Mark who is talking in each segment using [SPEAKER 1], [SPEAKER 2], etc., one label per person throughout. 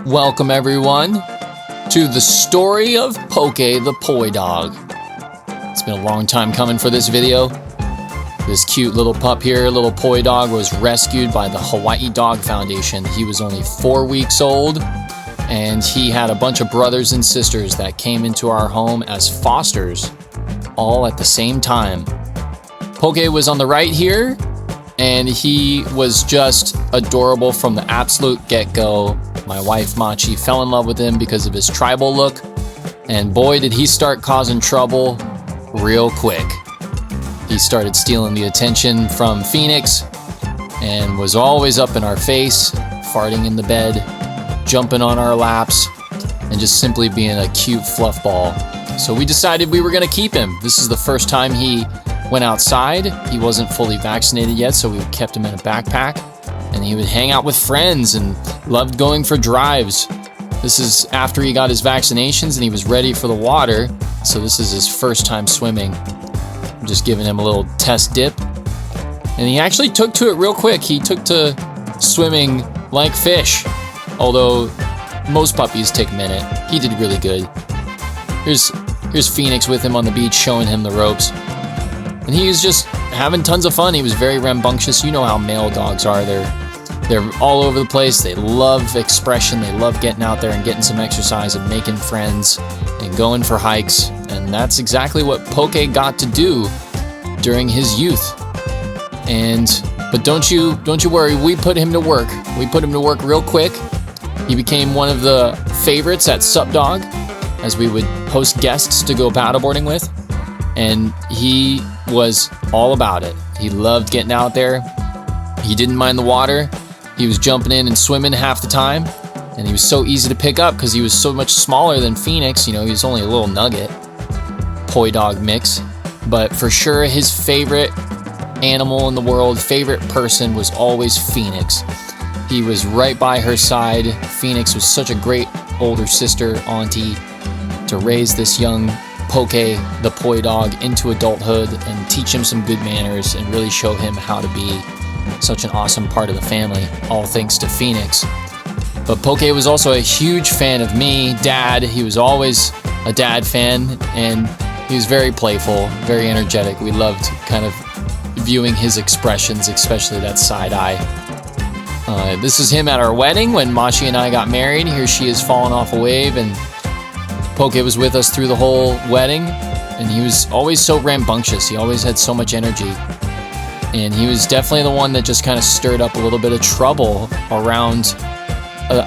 [SPEAKER 1] Welcome everyone to the story of Poke the Poi Dog. It's been a long time coming for this video. This cute little pup here, little Poi Dog, was rescued by the Hawaii Dog Foundation. He was only 4 weeks old, and he had a bunch of brothers and sisters that came into our home as fosters, all at the same time. Poke was on the right here, and he was just adorable from the absolute get-go. My wife, Machi, fell in love with him because of his tribal look, and boy, did he start causing trouble real quick. He started stealing the attention from Phoenix and was always up in our face, farting in the bed, jumping on our laps, and just simply being a cute fluff ball. So we decided we were going to keep him. This is the first time he went outside. He wasn't fully vaccinated yet, so we kept him in a backpack, and he would hang out with friends and loved going for drives. This is after he got his vaccinations and he was ready for the water, so this is his first time swimming. I'm just giving him a little test dip, and he actually took to it real quick. He took to swimming like fish, although most puppies take a minute. He did really good. Here's Phoenix with him on the beach showing him the ropes. And he was just having tons of fun. He was very rambunctious. You know how male dogs are. They're all over the place. They love expression. They love getting out there and getting some exercise and making friends and going for hikes. And that's exactly what Poke got to do during his youth. But don't you worry. We put him to work. We put him to work real quick. He became one of the favorites at SUPDog, as we would host guests to go paddleboarding with. And he was all about it. He loved getting out there. He didn't mind the water. He was jumping in and swimming half the time. And he was so easy to pick up because he was so much smaller than Phoenix. You know, he was only a little nugget. Poi Dog mix. But for sure, his favorite animal in the world, favorite person, was always Phoenix. He was right by her side. Phoenix was such a great older sister, auntie, to raise this young Poke the Poi Dog into adulthood and teach him some good manners and really show him how to be such an awesome part of the family, all thanks to Phoenix. But Poke was also a huge fan of me, Dad. He was always a dad fan, and he was very playful, very energetic. We loved kind of viewing his expressions, especially that side eye. This is him at our wedding when Machi and I got married. Here she is falling off a wave, and Poke was with us through the whole wedding, and he was always so rambunctious. He always had so much energy, and he was definitely the one that just kind of stirred up a little bit of trouble around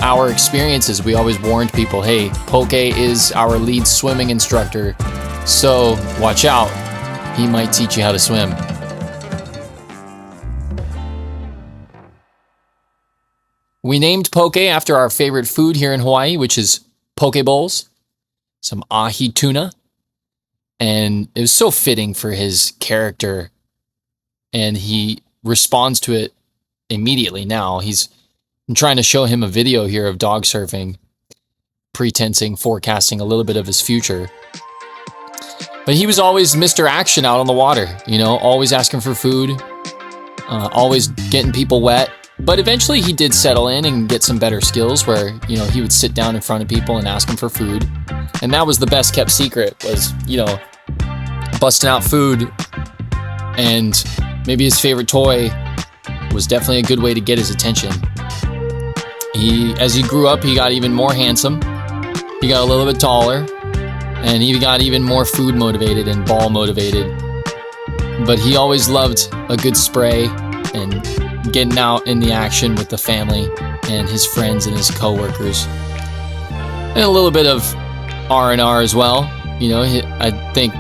[SPEAKER 1] our experiences. We always warned people, hey, Poke is our lead swimming instructor, so watch out. He might teach you how to swim. We named Poke after our favorite food here in Hawaii, which is poke bowls. Some ahi tuna, and it was so fitting for his character, and he responds to it immediately now. I'm trying to show him a video here of dog surfing, forecasting a little bit of his future. But he was always Mr. Action out on the water, you know, always asking for food, always getting people wet. But eventually he did settle in and get some better skills where, you know, he would sit down in front of people and ask them for food. And that was the best kept secret, was, you know, busting out food. And maybe his favorite toy was definitely a good way to get his attention. As he grew up, he got even more handsome. He got a little bit taller, and he got even more food motivated and ball motivated. But he always loved a good spray and getting out in the action with the family and his friends and his coworkers, and a little bit of R&R as well. You know, I think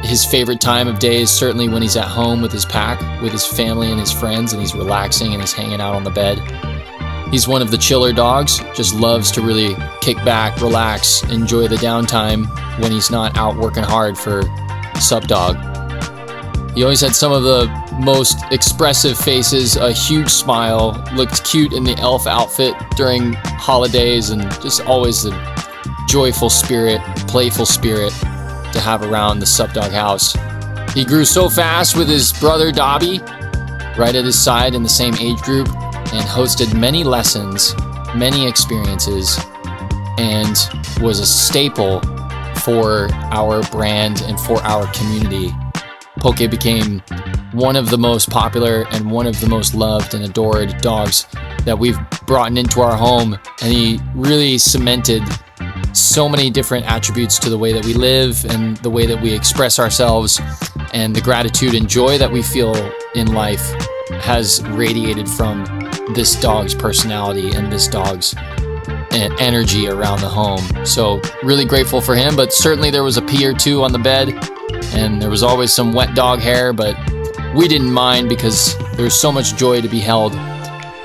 [SPEAKER 1] his favorite time of day is certainly when he's at home with his pack, with his family and his friends, and he's relaxing and he's hanging out on the bed. He's one of the chiller dogs, just loves to really kick back, relax, enjoy the downtime when he's not out working hard for SUPDog. He always had some of the most expressive faces, a huge smile, looked cute in the elf outfit during holidays, and just always a joyful spirit, playful spirit to have around the SUPDog house. He grew so fast with his brother Dobby, right at his side in the same age group, and hosted many lessons, many experiences, and was a staple for our brand and for our community. Poke became one of the most popular and one of the most loved and adored dogs that we've brought into our home, and he really cemented so many different attributes to the way that we live and the way that we express ourselves, and the gratitude and joy that we feel in life has radiated from this dog's personality and this dog's energy around the home. So really grateful for him, but certainly there was a pee or two on the bed, and there was always some wet dog hair, but we didn't mind because there's so much joy to be held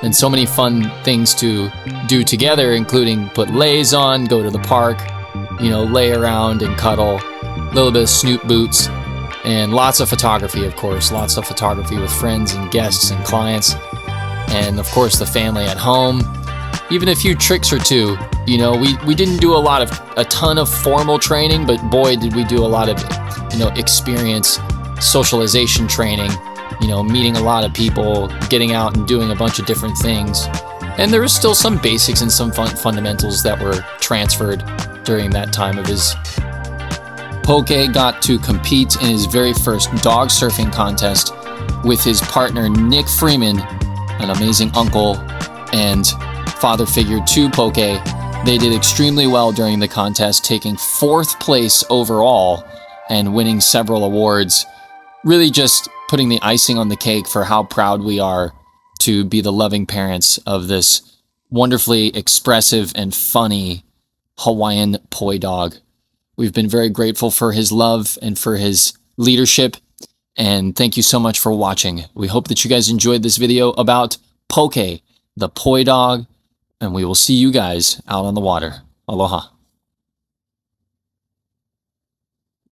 [SPEAKER 1] and so many fun things to do together, including put lays on, go to the park, you know, lay around and cuddle, a little bit of snoot boots, and lots of photography, of course, lots of photography with friends and guests and clients, and of course the family at home, even a few tricks or two. You know, we didn't do a ton of formal training, but boy, did we do a lot of, you know, experience, socialization training, you know, meeting a lot of people, getting out and doing a bunch of different things. And there was still some basics and some fundamentals that were transferred during that time of his. Poke got to compete in his very first dog surfing contest with his partner Nick Freeman, an amazing uncle and father figure to Poke. They did extremely well during the contest, taking 4th place overall and winning several awards. Really just putting the icing on the cake for how proud we are to be the loving parents of this wonderfully expressive and funny Hawaiian poi dog. We've been very grateful for his love and for his leadership, and thank you so much for watching. We hope that you guys enjoyed this video about Poke, the poi dog, and we will see you guys out on the water. Aloha.